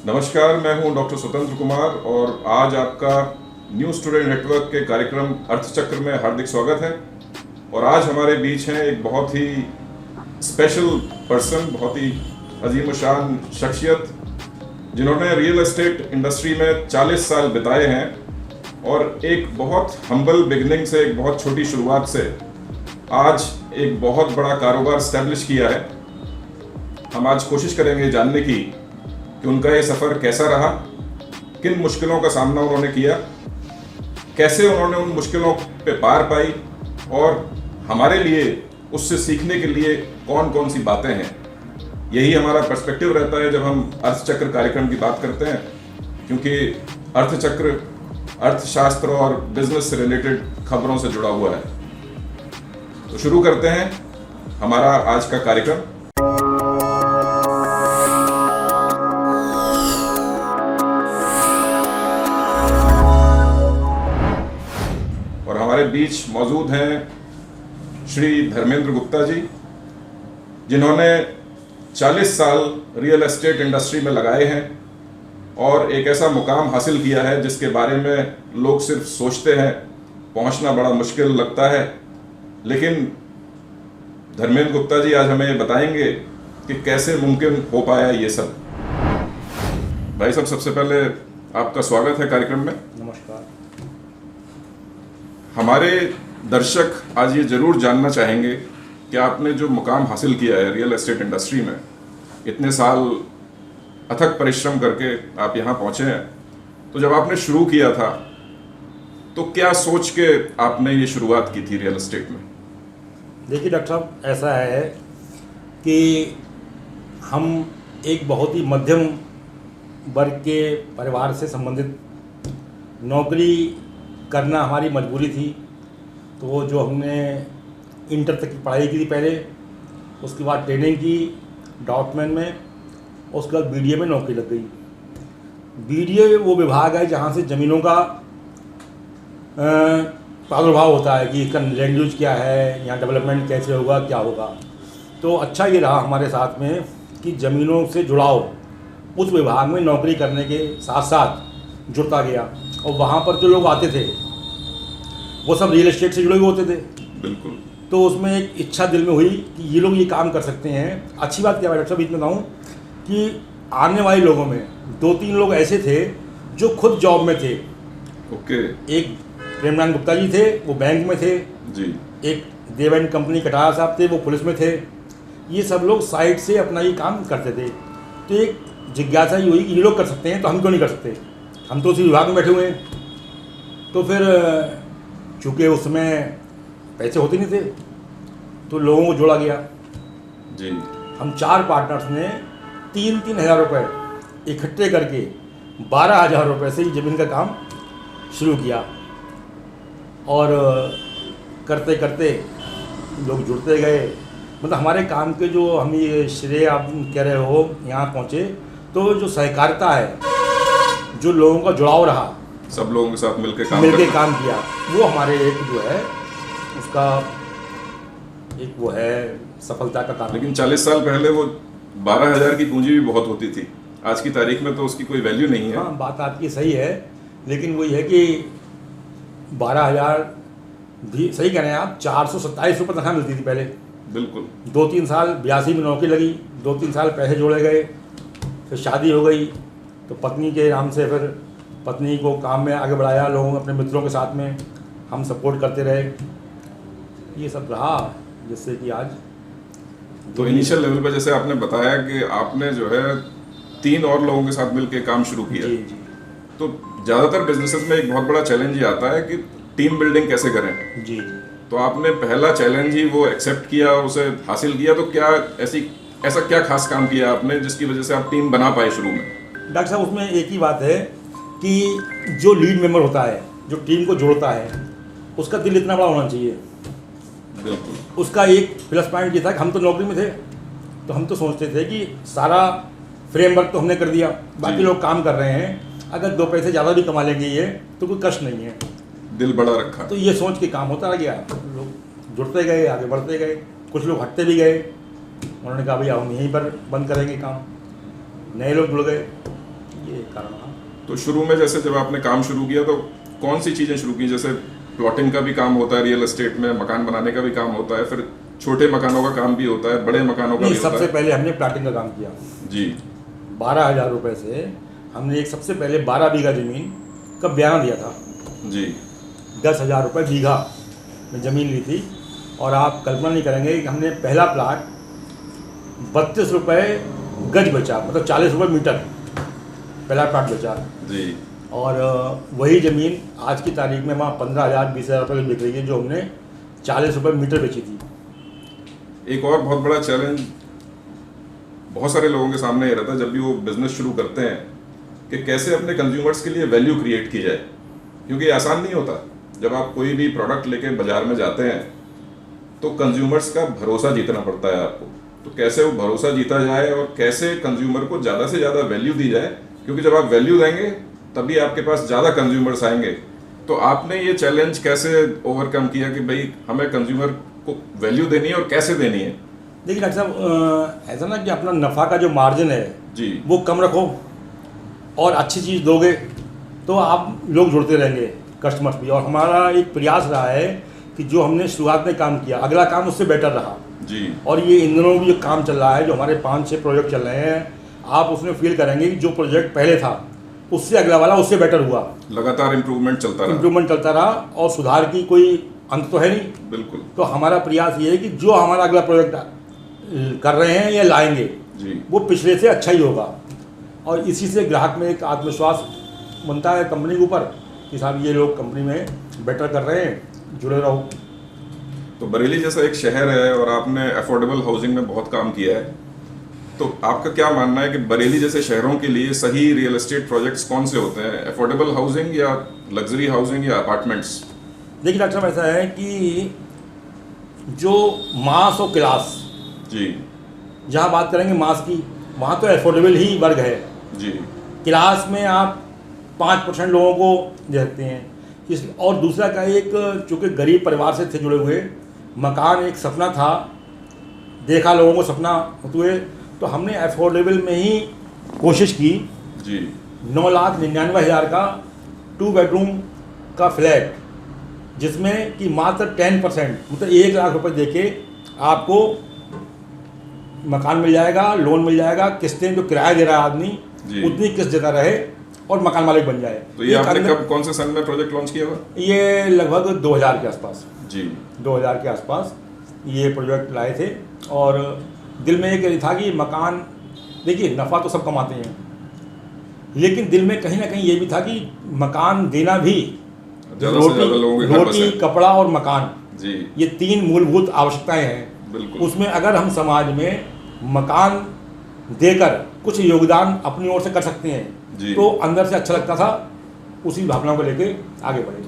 नमस्कार, मैं हूं डॉक्टर स्वतंत्र कुमार और आज आपका न्यूज़ टुडे नेटवर्क के कार्यक्रम अर्थचक्र में हार्दिक स्वागत है। और आज हमारे बीच हैं एक बहुत ही स्पेशल पर्सन, बहुत ही अजीम शान शख्सियत जिन्होंने रियल एस्टेट इंडस्ट्री में 40 साल बिताए हैं और एक बहुत हम्बल बिगनिंग से, एक बहुत छोटी शुरुआत से आज एक बहुत बड़ा कारोबार स्टैब्लिश किया है। हम आज कोशिश करेंगे जानने की कि उनका ये सफ़र कैसा रहा, किन मुश्किलों का सामना उन्होंने किया, कैसे उन्होंने उन मुश्किलों पे पार पाई और हमारे लिए उससे सीखने के लिए कौन कौन सी बातें हैं। यही हमारा पर्सपेक्टिव रहता है जब हम अर्थचक्र कार्यक्रम की बात करते हैं, क्योंकि अर्थचक्र अर्थशास्त्र और बिजनेस से रिलेटेड खबरों से जुड़ा हुआ है। तो शुरू करते हैं हमारा आज का कार्यक्रम। हमारे बीच मौजूद हैं श्री धर्मेंद्र गुप्ता जी, जिन्होंने 40 साल रियल एस्टेट इंडस्ट्री में लगाए हैं और एक ऐसा मुकाम हासिल किया है जिसके बारे में लोग सिर्फ सोचते हैं, पहुंचना बड़ा मुश्किल लगता है। लेकिन धर्मेंद्र गुप्ता जी आज हमें बताएंगे कि कैसे मुमकिन हो पाया ये सब। भाई साहब, सबसे पहले आपका स्वागत है कार्यक्रम में। नमस्कार। हमारे दर्शक आज ये जरूर जानना चाहेंगे कि आपने जो मुकाम हासिल किया है रियल एस्टेट इंडस्ट्री में, इतने साल अथक परिश्रम करके आप यहाँ पहुँचे हैं, तो जब आपने शुरू किया था तो क्या सोच के आपने ये शुरुआत की थी रियल एस्टेट में? देखिए डॉक्टर साहब, ऐसा है कि हम एक बहुत ही मध्यम वर्ग के परिवार से संबंधित, नौकरी करना हमारी मजबूरी थी। तो वो जो हमने इंटर तक की पढ़ाई की थी पहले, उसके बाद ट्रेनिंग की डॉक्यूमेंट में, उसके बाद बीडीए में नौकरी लग गई। बीडीए वो विभाग है जहाँ से ज़मीनों का प्रादुर्भाव होता है कि इसका लैंड यूज क्या है, यहाँ डेवलपमेंट कैसे होगा, क्या होगा। तो अच्छा ये रहा हमारे साथ में कि ज़मीनों से जुड़ाव उस विभाग में नौकरी करने के साथ साथ जुड़ता गया। और वहाँ पर जो लोग आते थे वो सब रियल एस्टेट से जुड़े हुए होते थे। बिल्कुल। तो उसमें एक इच्छा दिल में हुई कि ये लोग ये काम कर सकते हैं। अच्छी बात क्या है डॉक्टर साहब, बीच में बताऊँ कि आने वाले लोगों में 2-3 लोग ऐसे थे जो खुद जॉब में थे। ओके। एक प्रेमनाथ गुप्ता जी थे, वो बैंक में थे जी। एक देवन कंपनी कटारा साहब थे, वो पुलिस में थे। ये सब लोग साइड से अपना ये काम करते थे। तो एक जिज्ञासा ये हुई कि ये लोग कर सकते हैं तो हम क्यों नहीं कर सकते, हम तो उसी विभाग में बैठे हुए हैं। तो फिर चूँकि उसमें पैसे होते नहीं थे तो लोगों को जोड़ा गया जी। हम 4 पार्टनर्स ने 3-3 हज़ार रुपये इकट्ठे करके 12,000 रुपये से ही ज़मीन का काम शुरू किया। और करते करते लोग जुड़ते गए। मतलब हमारे काम के जो हम ये श्रेय आप कह रहे हो यहाँ पहुँचे, तो जो सहकारिता है, जो लोगों का जुड़ाव रहा, सब लोगों के साथ मिलकर काम किया, वो हमारे एक जो है उसका एक वो है सफलता का कारण। लेकिन 40 साल पहले वो 12,000 की पूंजी भी बहुत होती थी। आज की तारीख में तो उसकी कोई वैल्यू नहीं है। हाँ, बात आपकी सही है, लेकिन वही है कि 12,000 भी सही कह रहे हैं आप। 427 रुपये तनख्वाह मिलती थी पहले। बिल्कुल। 2-3 साल 82 में नौकरी लगी, 2-3 साल पैसे जोड़े गए, फिर शादी हो गई तो पत्नी के नाम से फिर पत्नी को काम में आगे बढ़ाया, लोगों अपने मित्रों के साथ में हम सपोर्ट करते रहे। ये सब रहा जिससे कि आज। तो इनिशियल लेवल पे जैसे आपने बताया कि आपने जो है 3 और लोगों के साथ मिलकर काम शुरू किया। जी। तो ज़्यादातर बिजनेसेस में एक बहुत बड़ा चैलेंज ये आता है कि टीम बिल्डिंग कैसे करें। जी। तो आपने पहला चैलेंज ही वो एक्सेप्ट किया, उसे हासिल किया। तो क्या ऐसा क्या खास काम किया आपने जिसकी वजह से आप टीम बना पाए शुरू में? डॉक्टर साहब, उसमें एक ही बात है कि जो लीड मेंबर होता है, जो टीम को जोड़ता है, उसका दिल इतना बड़ा होना चाहिए। बिल्कुल। उसका एक प्लस पॉइंट ये था कि हम तो नौकरी में थे, तो हम तो सोचते थे कि सारा फ्रेमवर्क तो हमने कर दिया, बाकी लोग काम कर रहे हैं, अगर 2 पैसे ज़्यादा भी कमा लेंगे ये तो कोई कष्ट नहीं है। दिल बड़ा रखा। तो ये सोच के काम होता रह गया। लोग जुड़ते गए, आगे बढ़ते गए, कुछ लोग हटते भी गए। उन्होंने कहा भैया हम यहीं पर बंद करेंगे काम, नए लोग जुड़ गए। कारण रहा। तो शुरू में जैसे जब आपने काम शुरू किया तो कौन सी चीज़ें शुरू की? जैसे प्लॉटिंग का भी काम होता है रियल एस्टेट में, मकान बनाने का भी काम होता है, फिर छोटे मकानों का काम भी होता है, बड़े मकानों का भी होता है। सबसे पहले हमने प्लॉटिंग का काम किया जी। 12,000 रुपये से हमने एक सबसे पहले 12 बीघा ज़मीन का बयान दिया था जी। 10,000 रुपये बीघा में ज़मीन ली थी। और आप कल्पना नहीं करेंगे कि हमने पहला प्लाट 32 रुपये गज बेचा, मतलब 40 रुपये मीटर पहला प्लाट बेचा जी। और वही ज़मीन आज की तारीख में वहाँ 15,000 20,000 रुपये की बिक रही है, जो हमने 40 रुपये मीटर बेची थी। एक और बहुत बड़ा चैलेंज बहुत सारे लोगों के सामने ये रहता है जब भी वो बिजनेस शुरू करते हैं कि कैसे अपने कंज्यूमर्स के लिए वैल्यू क्रिएट की जाए, क्योंकि ये आसान नहीं होता। जब आप कोई भी प्रोडक्ट लेके बाजार में जाते हैं तो कंज्यूमर्स का भरोसा जीतना पड़ता है आपको। तो कैसे वो भरोसा जीता जाए और कैसे कंज्यूमर को ज़्यादा से ज़्यादा वैल्यू दी जाए, क्योंकि जब आप वैल्यू देंगे तभी आपके पास ज़्यादा कंज्यूमर्स आएंगे। तो आपने ये चैलेंज कैसे ओवरकम किया कि भाई हमें कंज्यूमर को वैल्यू देनी है और कैसे देनी है? देखिए डॉक्टर साहब, ऐसा ना कि अपना नफ़ा का जो मार्जिन है जी वो कम रखो और अच्छी चीज़ दोगे तो आप लोग जुड़ते रहेंगे, कस्टमर्स भी। और हमारा एक प्रयास रहा है कि जो हमने शुरुआत में काम किया अगला काम उससे बेटर रहा जी। और ये इन दिनों भी जो काम चल रहा है, जो हमारे 5-6 प्रोजेक्ट चल रहे हैं, आप उसमें फील करेंगे कि जो प्रोजेक्ट पहले था उससे अगला वाला उससे बेटर हुआ। लगातार इम्प्रूवमेंट चलता रहा और सुधार की कोई अंत तो है नहीं। बिल्कुल। तो हमारा प्रयास ये है कि जो हमारा अगला प्रोजेक्ट कर रहे हैं या लाएंगे जी वो पिछले से अच्छा ही होगा और इसी से ग्राहक में एक आत्मविश्वास बनता है कंपनी के ऊपर कि साहब ये लोग कंपनी में बेटर कर रहे हैं, जुड़े रहो। तो बरेली जैसा एक शहर है और आपने अफोर्डेबल हाउसिंग में बहुत काम किया है, तो आपका क्या मानना है कि बरेली जैसे शहरों के लिए सही रियल एस्टेट प्रोजेक्ट्स कौन से होते हैं? अफोर्डेबल हाउसिंग या लग्जरी हाउसिंग या अपार्टमेंट्स? देखिए डॉक्टर साहब, ऐसा है कि जो मास और क्लास जी, जहाँ बात करेंगे मास की, वहाँ तो अफोर्डेबल ही वर्ग है जी। क्लास में आप 5% लोगों को दे सकते हैं इस। और दूसरा क्या, एक चूँकि गरीब परिवार से थे जुड़े हुए, मकान एक सपना था, देखा लोगों को सपना हुए, तो हमने अफोर्डेबल में ही कोशिश की जी। 9,99,000 का 2 बेडरूम का फ्लैट, जिसमें कि मात्र 10% मतलब 1 लाख रुपए देके आपको मकान मिल जाएगा, लोन मिल जाएगा, किस्तें जो किराया दे रहा है आदमी उतनी किस्त देता रहे और मकान मालिक बन जाए। तो ये आपने कब कौन से सन में प्रोजेक्ट लॉन्च किया हुआ? ये लगभग 2000 के आसपास जी। 2000 के आसपास ये प्रोजेक्ट लाए थे और दिल में एक था कि मकान, देखिए नफ़ा तो सब कमाते हैं, लेकिन दिल में कहीं ना कहीं ये भी था कि मकान देना भी, रोटी कपड़ा और मकान जी, ये 3 मूलभूत आवश्यकताएं हैं। बिल्कुल। उसमें अगर हम समाज में मकान देकर कुछ योगदान अपनी ओर से कर सकते हैं तो अंदर से अच्छा लगता था, उसी भावना को लेके आगे बढ़े।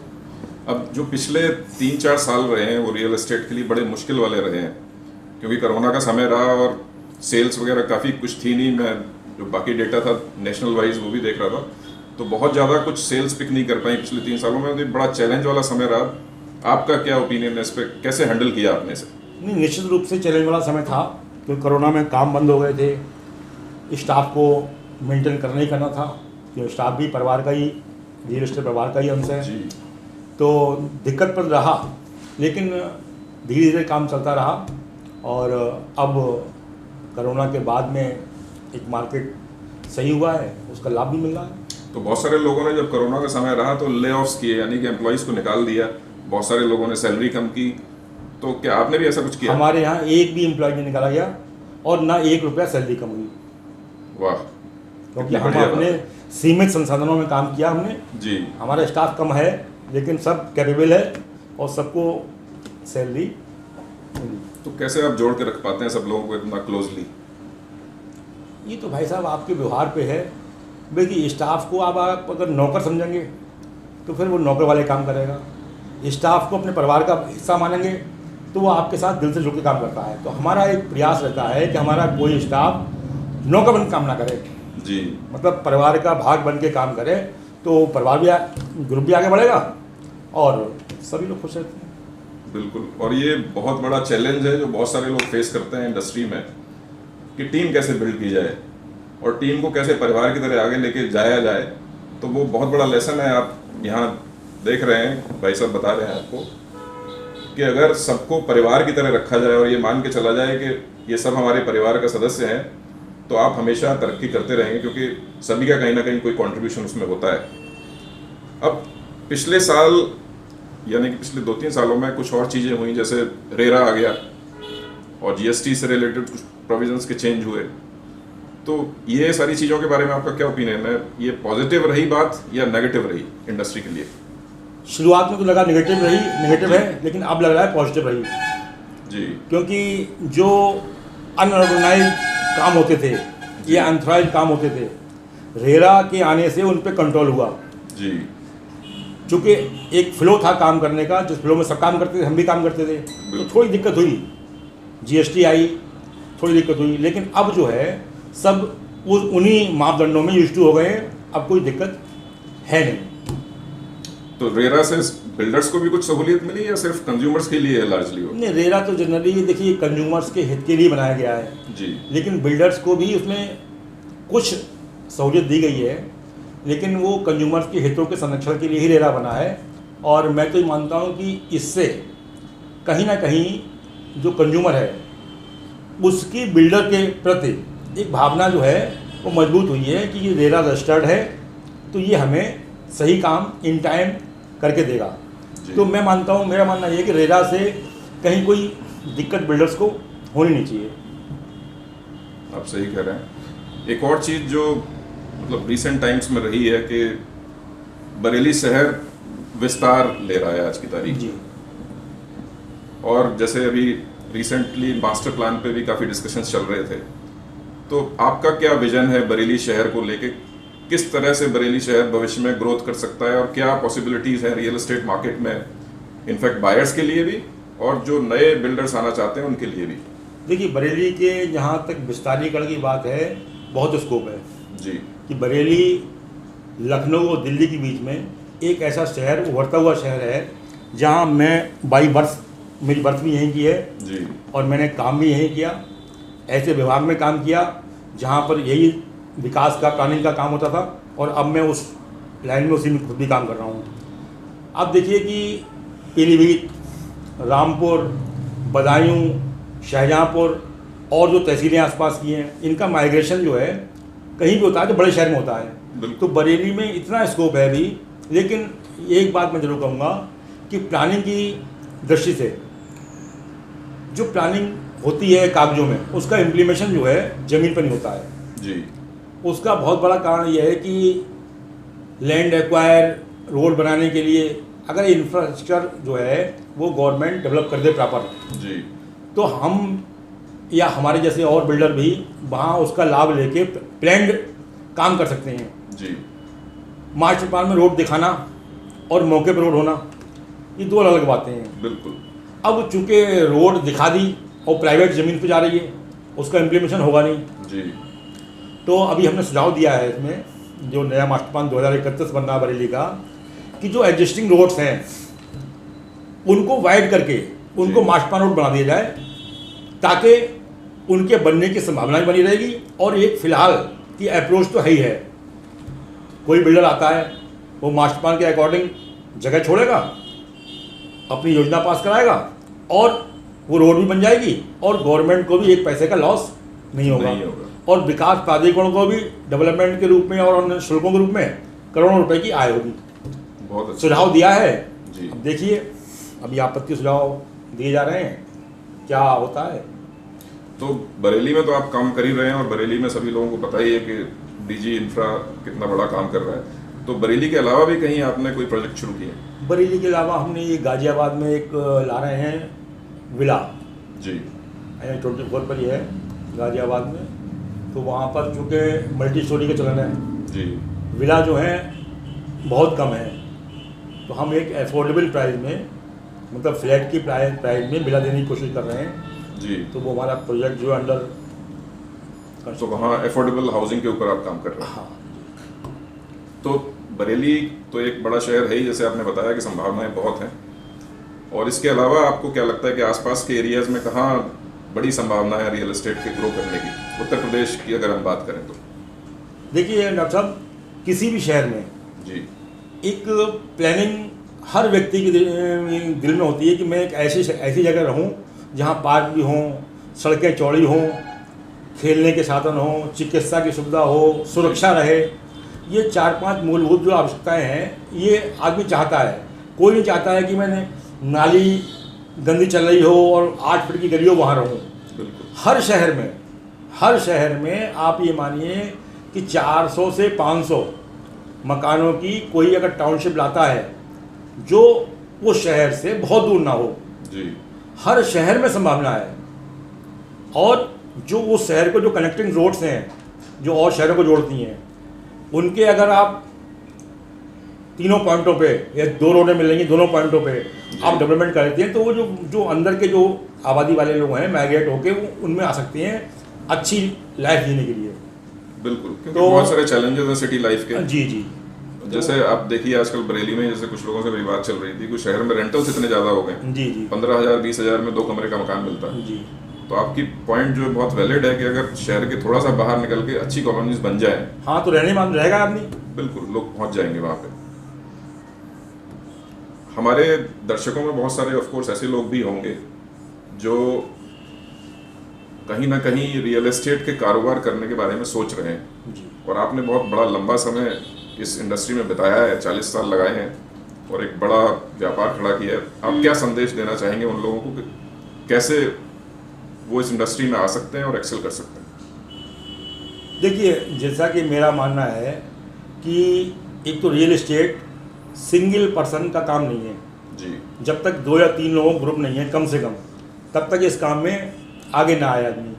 अब जो पिछले 3-4 साल रहे हैं वो रियल एस्टेट के लिए बड़े मुश्किल वाले रहे हैं, क्योंकि कोरोना का समय रहा और सेल्स वगैरह काफ़ी कुछ थी नहीं। मैं जो बाकी डेटा था नेशनल वाइज वो भी देख रहा था, तो बहुत ज़्यादा कुछ सेल्स पिक नहीं कर पाई पिछले 3 सालों में। तो बड़ा चैलेंज वाला समय रहा। आपका क्या ओपिनियन है इस पर, कैसे हैंडल किया आपने इसे? नहीं, निश्चित रूप से चैलेंज वाला समय था, क्योंकि कोरोना में काम बंद हो गए थे, स्टाफ को मेंटेन करना ही करना था, क्योंकि स्टाफ भी परिवार का ही, रियल एस्टेट परिवार का ही अंश है। तो दिक्कत पर रहा, लेकिन धीरे धीरे काम चलता रहा और अब कोरोना के बाद में एक मार्केट सही हुआ है, उसका लाभ भी मिल रहा है। तो बहुत सारे लोगों ने जब कोरोना का समय रहा तो ले ऑफ्स किए, यानी कि एम्प्लॉइज़ को निकाल दिया, बहुत सारे लोगों ने सैलरी कम की। तो क्या आपने भी ऐसा कुछ किया? हमारे यहाँ एक भी एम्प्लॉय नहीं निकाला गया और ना 1 रुपया सैलरी कम हुई। वाह। क्योंकि हम अपने सीमित संसाधनों में काम किया हमने जी। हमारा स्टाफ कम है लेकिन सब कैपेबल है और सबको सैलरी। तो कैसे आप जोड़ के रख पाते हैं सब लोगों को इतना क्लोजली? ये तो भाई साहब आपके व्यवहार पे है। देखिए स्टाफ को आप अगर नौकर समझेंगे तो फिर वो नौकर वाले काम करेगा, स्टाफ को अपने परिवार का हिस्सा मानेंगे तो वो आपके साथ दिल से जुड़ के काम करता है। तो हमारा एक प्रयास रहता है कि हमारा कोई स्टाफ नौकर बन काम ना करे जी, मतलब परिवार का भाग बन के काम करे, तो परिवार भी, ग्रुप भी आगे बढ़ेगा और सभी लोग खुश रहते हैं। बिल्कुल। और ये बहुत बड़ा चैलेंज है जो बहुत सारे लोग फेस करते हैं इंडस्ट्री में कि टीम कैसे बिल्ड की जाए। और टीम को कैसे परिवार की तरह आगे लेके जाया जाए, तो वो बहुत बड़ा लेसन है। आप यहाँ देख रहे हैं, भाई साहब बता रहे हैं आपको कि अगर सबको परिवार की तरह रखा जाए और ये मान के चला जाए कि ये सब हमारे परिवार का सदस्य हैं, तो आप हमेशा तरक्की करते रहेंगे, क्योंकि सभी का कहीं ना कहीं कोई कंट्रीब्यूशन उसमें होता है। अब पिछले साल यानी कि पिछले 2-3 सालों में कुछ और चीज़ें हुई, जैसे रेरा आ गया और जीएसटी से रिलेटेड कुछ प्रोविजंस के चेंज हुए। तो ये सारी चीज़ों के बारे में आपका क्या ओपिनियन है? ये पॉजिटिव रही बात या नेगेटिव रही इंडस्ट्री के लिए? शुरुआत में तो लगा नेगेटिव है, लेकिन अब लग रहा है पॉजिटिव रही जी। क्योंकि जो अनऑर्गेनाइज काम होते थे या अनथॉराइज काम होते थे, रेरा के आने से उन पर कंट्रोल हुआ जी। चूँकि एक फ्लो था काम करने का, जिस फ्लो में सब काम करते थे, हम भी काम करते थे, तो थोड़ी दिक्कत हुई। जीएसटी आई, थोड़ी दिक्कत हुई, लेकिन अब जो है सब उन्हीं मापदंडों में यूज टू हो गए हैं, अब कोई दिक्कत है नहीं। तो रेरा से बिल्डर्स को भी कुछ सहूलियत मिली या सिर्फ कंज्यूमर्स के लिए लार्जली हो? नहीं, रेरा तो जनरली देखिए कंज्यूमर्स के हित के लिए बनाया गया है जी, लेकिन बिल्डर्स को भी उसमें कुछ सहूलियत दी गई है, लेकिन वो कंज्यूमर्स के हितों के संरक्षण के लिए ही रेरा बना है। और मैं तो ये मानता हूँ कि इससे कहीं ना कहीं जो कंज्यूमर है उसकी बिल्डर के प्रति एक भावना जो है वो मजबूत हुई है कि ये रेरा रजिस्टर्ड है, तो ये हमें सही काम इन टाइम करके देगा। तो मैं मानता हूँ, मेरा मानना ये है कि रेरा से कहीं कोई दिक्कत बिल्डर्स को होनी नहीं चाहिए। आप सही कह रहे हैं। एक और चीज़ जो मतलब रिसेंट टाइम्स में रही है कि बरेली शहर विस्तार ले रहा है आज की तारीख जी। और जैसे अभी रिसेंटली मास्टर प्लान पे भी काफ़ी डिस्कशंस चल रहे थे, तो आपका क्या विजन है बरेली शहर को लेके? किस तरह से बरेली शहर भविष्य में ग्रोथ कर सकता है और क्या पॉसिबिलिटीज़ हैं रियल एस्टेट मार्केट में, इनफैक्ट बायर्स के लिए भी और जो नए बिल्डर्स आना चाहते हैं उनके लिए भी? देखिए, बरेली के जहाँ तक विस्तारीकरण की बात है, बहुत स्कोप है जी। कि बरेली लखनऊ और दिल्ली के बीच में एक ऐसा शहर, उभरता हुआ शहर है, जहाँ मैं बाई बर्थ, मेरी बर्थ भी यहीं की है जी। और मैंने काम भी यहीं किया, ऐसे विभाग में काम किया जहाँ पर यही विकास का, प्लानिंग का काम होता था, और अब मैं उस लाइन में उसी में खुद भी काम कर रहा हूँ। अब देखिए कि पीलीभीत, रामपुर, बदायूं, शाहजहाँपुर और जो तहसीलें आसपास की हैं, इनका माइग्रेशन जो है कहीं भी होता है तो बड़े शहर में होता है। तो बरेली में इतना स्कोप है अभी, लेकिन एक बात मैं जरूर कहूँगा कि प्लानिंग की दृष्टि से जो प्लानिंग होती है कागजों में, उसका इम्प्लीमेशन जो है ज़मीन पर नहीं होता है जी। उसका बहुत बड़ा कारण यह है कि लैंड एक्वायर, रोड बनाने के लिए अगर इंफ्रास्ट्रक्चर जो है वो गवर्नमेंट डेवलप कर दे प्रॉपर जी, तो हम या हमारे जैसे और बिल्डर भी वहाँ उसका लाभ लेके प्लान्ड काम कर सकते हैं। जी। मास्टर प्लान में रोड दिखाना और मौके पर रोड होना, ये दो अलग अलग बातें हैं। बिल्कुल। अब चूँकि रोड दिखा दी और प्राइवेट ज़मीन पे जा रही है, उसका इम्प्लीमेशन होगा नहीं। जी। तो अभी हमने सुझाव दिया है इसमें, जो नया मास्टर प्लान 2031 बन रहा बरेली का, कि जो एग्जिस्टिंग रोड्स हैं उनको वाइड करके उनको मास्टर प्लान रोड बना दिया जाए, ताकि उनके बनने की संभावना भी बनी रहेगी। और एक फ़िलहाल की अप्रोच तो है ही है, कोई बिल्डर आता है वो मास्टर प्लान के अकॉर्डिंग जगह छोड़ेगा, अपनी योजना पास कराएगा और वो रोड भी बन जाएगी और गवर्नमेंट को भी एक पैसे का लॉस नहीं होगा। और विकास प्राधिकरण को भी डेवलपमेंट के रूप में और अन्य शुल्कों के रूप में करोड़ों रुपए की आय होगी। बहुत अच्छा सुझाव दिया है जी। अब देखिए, अभी आपत्ति सुझाव दिए जा रहे हैं, क्या होता है। तो बरेली में तो आप काम कर ही रहे हैं और बरेली में सभी लोगों को पता ही है कि डीजी इंफ्रा कितना बड़ा काम कर रहा है। तो बरेली के अलावा भी कहीं आपने कोई प्रोजेक्ट शुरू किए? बरेली के अलावा हमने ये गाजियाबाद में एक ला रहे हैं विला जी। 24 पर ही है गाजियाबाद में। तो वहाँ पर चूँकि मल्टी स्टोरी का चलन है जी। विला जो है बहुत कम है, तो हम एक अफोर्डेबल प्राइस में, मतलब फ्लैट की प्राइस में विला देने की कोशिश कर रहे हैं जी। तो वो हमारा प्रोजेक्ट जो है अंडर, तो वहाँ अफोर्डेबल हाउसिंग के ऊपर आप काम कर रहे हैं। हाँ। तो बरेली तो एक बड़ा शहर है ही, जैसे आपने बताया कि संभावनाएं बहुत हैं, और इसके अलावा आपको क्या लगता है कि आसपास के एरियाज में कहाँ बड़ी संभावना है रियल एस्टेट के ग्रो करने की, उत्तर प्रदेश की अगर हम बात करें तो? देखिए डॉक्टर साहब, किसी भी शहर में जी एक प्लानिंग हर व्यक्ति के दिल में होती है कि मैं एक ऐसी जगह रहूं जहां पार्क भी हों, सड़कें चौड़ी हों, खेलने के साधन हों, चिकित्सा की सुविधा हो, सुरक्षा रहे। ये 4-5 मूलभूत जो आवश्यकताएं हैं ये आदमी चाहता है। कोई नहीं चाहता है कि मैंने नाली गंदी चल रही हो और 8 फीट की गली हो वहाँ रहूँ। बिल्कुल। हर शहर में आप ये मानिए कि 400 से 500 मकानों की कोई अगर टाउनशिप लाता है जो वो शहर से बहुत दूर ना हो, जी हर शहर में संभावना है। और जो उस शहर को जो कनेक्टिंग रोड्स हैं जो और शहरों को जोड़ती हैं, उनके अगर आप तीनों पॉइंटों पे या 2 रोडें मिलेंगी, दोनों पॉइंटों पे आप डेवलपमेंट कर देते हैं तो वो जो अंदर के जो आबादी वाले लोग हैं माइग्रेट होके वो उनमें आ सकते हैं अच्छी लाइफ जीने के लिए। बिल्कुल, क्योंकि बहुत सारे चैलेंजेस हैं सिटी लाइफ के। जी जी। जैसे आप देखिए आजकल बरेली में, जैसे कुछ लोगों से मेरी बात चल रही थी, कुछ शहर में रेंटल्स इतने ज़्यादा हो गए। जी जी। 15,000 20,000 में 2 कमरे का मकान मिलता है। जी। तो आपकी पॉइंट जो बहुत वैलिड है कि अगर शहर के थोड़ा सा बाहर निकल के अच्छी कॉलोनीज बन जाए, हाँ, तो रहने मान रहेगा आदमी। बिल्कुल, लोग पहुंच जाएंगे वहाँ पे। हमारे दर्शकों में बहुत सारे ऑफ कोर्स ऐसे लोग भी होंगे जो कहीं ना कहीं रियल एस्टेट के कारोबार करने के बारे में सोच रहे हैं। जी। और आपने बहुत बड़ा लंबा समय इस इंडस्ट्री में बिताया है, 40 साल लगाए हैं और एक बड़ा व्यापार खड़ा किया है। आप क्या संदेश देना चाहेंगे उन लोगों को कि कैसे वो इस इंडस्ट्री में आ सकते हैं और एक्सेल कर सकते हैं? देखिए, जैसा कि मेरा मानना है कि एक तो रियल एस्टेट सिंगल पर्सन का काम नहीं है जी। जब तक 2 या 3 लोगों ग्रुप नहीं है कम से कम, तब तक इस काम में आगे ना आए आदमी।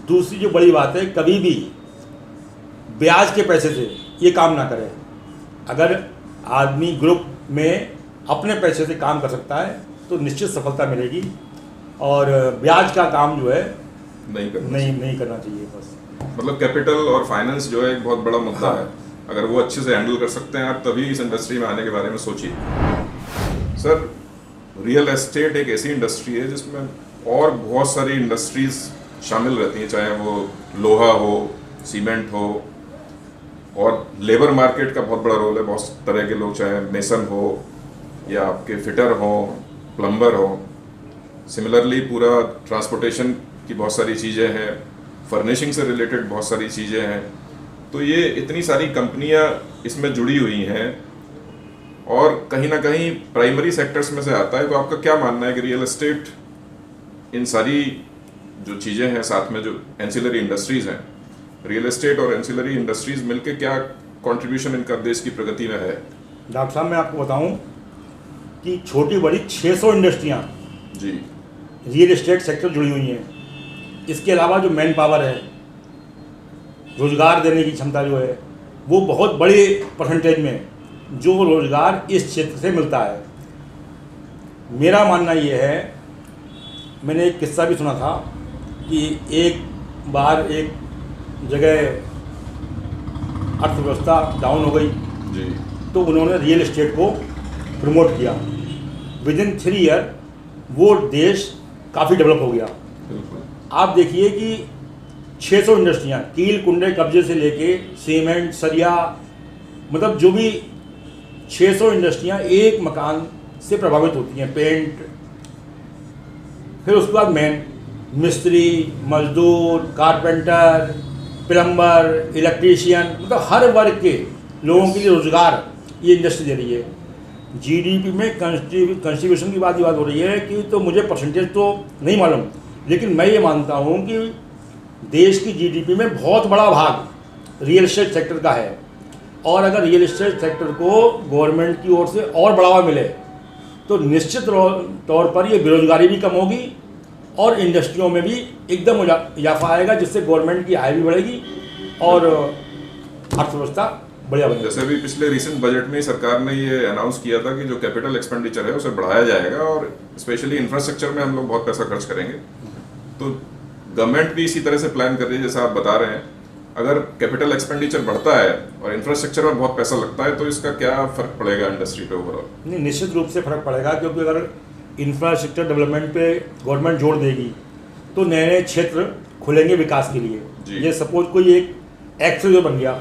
दूसरी जो बड़ी बात है, कभी भी ब्याज के पैसे से ये काम ना करे। अगर आदमी ग्रुप में अपने पैसे से काम कर सकता है तो निश्चित सफलता मिलेगी। और ब्याज का काम जो है नहीं करना चाहिए बस। मतलब कैपिटल और फाइनेंस जो है एक बहुत बड़ा मुद्दा हाँ। है। अगर वो अच्छे से हैंडल कर सकते हैं आप, तभी इस इंडस्ट्री में आने के बारे में सोचिए। सर, रियल एस्टेट एक ऐसी इंडस्ट्री है जिसमें और बहुत सारी इंडस्ट्रीज शामिल रहती हैं, चाहे वो लोहा हो, सीमेंट हो, और लेबर मार्केट का बहुत बड़ा रोल है। बहुत तरह के लोग, चाहे मेसन हो या आपके फिटर हो, प्लम्बर हो। सिमिलरली पूरा ट्रांसपोर्टेशन की बहुत सारी चीज़ें हैं, फर्निशिंग से रिलेटेड बहुत सारी चीज़ें हैं। तो ये इतनी सारी कंपनियां इसमें जुड़ी हुई हैं और कहीं ना कहीं प्राइमरी सेक्टर्स में से आता है। तो आपका क्या मानना है कि रियल एस्टेट इन सारी जो चीज़ें हैं, साथ में जो एंसिलरी इंडस्ट्रीज़ हैं, रियल एस्टेट और एंसिलरी इंडस्ट्रीज़ मिलके क्या कंट्रीब्यूशन इनका देश की प्रगति में है? डॉक्टर साहब, मैं आपको बताऊं कि छोटी बड़ी 600 इंडस्ट्रियां जी रियल एस्टेट सेक्टर जुड़ी हुई हैं। इसके अलावा जो मैन पावर है, रोज़गार देने की क्षमता जो है, वो बहुत बड़े परसेंटेज में जो रोज़गार इस क्षेत्र से मिलता है। मेरा मानना ये है, मैंने एक किस्सा भी सुना था कि एक बार एक जगह अर्थव्यवस्था डाउन हो गई जी तो उन्होंने रियल एस्टेट को प्रमोट किया। विदिन 3 ईयर वो देश काफ़ी डेवलप हो गया। बिल्कुल। आप देखिए कि 600 इंडस्ट्रियाँ, कील कुंडे कब्जे से लेके सीमेंट, सरिया, मतलब जो भी 600 इंडस्ट्रियाँ एक मकान से प्रभावित होती हैं। पेंट, फिर उसके बाद मैन, मिस्त्री, मजदूर, कारपेंटर, प्लम्बर, इलेक्ट्रीशियन, मतलब हर वर्ग के लोगों के लिए रोज़गार ये इंडस्ट्री दे रही है। जीडीपी में कंट्रीब्यूशन की बात हो रही है कि तो मुझे परसेंटेज तो नहीं मालूम, लेकिन मैं ये मानता हूँ कि देश की जीडीपी में बहुत बड़ा भाग रियल एस्टेट सेक्टर का है। और अगर रियल एस्टेट सेक्टर को गवर्नमेंट की ओर से और बढ़ावा मिले तो निश्चित तौर पर ये बेरोजगारी भी कम होगी और इंडस्ट्रियों में भी एकदम इजाफा आएगा, जिससे गवर्नमेंट की आय भी बढ़ेगी और अर्थव्यवस्था बढ़िया बनेगी। जैसे अभी पिछले रिसेंट बजट में सरकार ने ये अनाउंस किया था कि जो कैपिटल एक्सपेंडिचर है उसे बढ़ाया जाएगा और स्पेशली इंफ्रास्ट्रक्चर में हम लोग बहुत पैसा खर्च करेंगे। तो गवर्नमेंट भी इसी तरह से प्लान कर रही है जैसा आप बता रहे हैं। अगर कैपिटल एक्सपेंडिचर बढ़ता है और इंफ्रास्ट्रक्चर में बहुत पैसा लगता है तो इसका क्या फर्क पड़ेगा इंडस्ट्री पे ओवरऑल? नहीं, निश्चित रूप से फर्क पड़ेगा, क्योंकि अगर इंफ्रास्ट्रक्चर डेवलपमेंट पे गवर्नमेंट जोर देगी तो नए नए क्षेत्र खुलेंगे विकास के लिए। ये सपोज कोई एक एक्सवे बन गया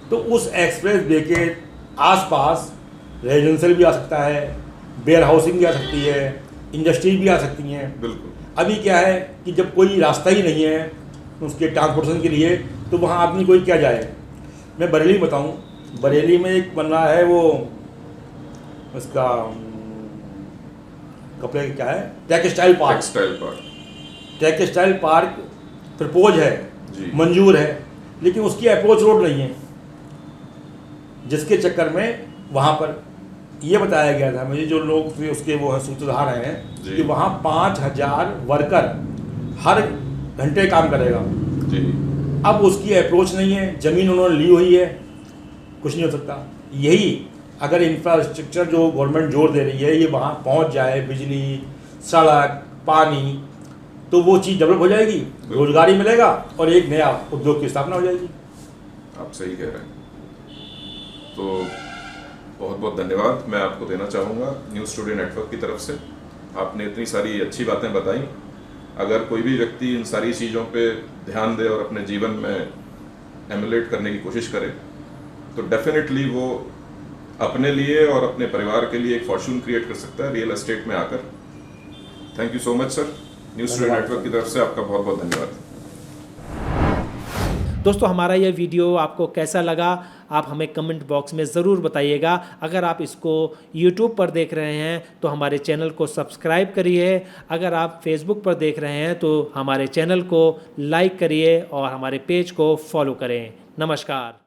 तो उस एक्सप्रेस वे के आसपास रेजिडेंशियल भी आ सकता है, वेयर हाउसिंग भी आ सकती है, इंडस्ट्री भी आ सकती हैं। बिल्कुल। अभी क्या है कि जब कोई रास्ता ही नहीं है उसके ट्रांसपोर्टेशन के लिए, तो वहाँ आदमी कोई क्या जाए। मैं बरेली बताऊँ, बरेली में एक बन रहा है वो उसका कपड़े क्या है, textile park. Textile park propose है जी। मंजूर है, लेकिन उसकी अप्रोच रोड नहीं है, जिसके चक्कर में वहाँ पर ये बताया गया था मुझे, जो लोग भी उसके वो सूत्रधार हैं, जी। कि वहाँ 5000 वर्कर हर घंटे काम करेगा जी। अब उसकी अप्रोच नहीं है, ज़मीन उन्होंने ली हुई है, कुछ नहीं हो सकता। यही अगर इंफ्रास्ट्रक्चर जो गवर्नमेंट जोर दे रही है ये वहाँ पहुँच जाए, बिजली, सड़क, पानी, तो वो चीज़ डेवलप हो जाएगी, रोजगारी मिलेगा और एक नया उद्योग की स्थापना हो जाएगी। आप सही कह रहे हैं। तो बहुत बहुत धन्यवाद मैं आपको देना चाहूँगा न्यूज़ टुडे नेटवर्क की तरफ से। आपने इतनी सारी अच्छी बातें बताई। अगर कोई भी व्यक्ति इन सारी चीज़ों पे ध्यान दे और अपने जीवन में एमुलेट करने की कोशिश करे तो डेफिनेटली वो अपने लिए और अपने परिवार के लिए एक फॉर्चून क्रिएट कर सकता है रियल एस्टेट में आकर। Thank you so much sir. News today network की तरफ से आपका बहुत बहुत धन्यवाद। दोस्तों, हमारा यह वीडियो आपको कैसा लगा आप हमें कमेंट बॉक्स में ज़रूर बताइएगा। अगर आप इसको YouTube पर देख रहे हैं तो हमारे चैनल को सब्सक्राइब करिए। अगर आप Facebook पर देख रहे हैं तो हमारे चैनल को लाइक करिए और हमारे पेज को फॉलो करें। नमस्कार।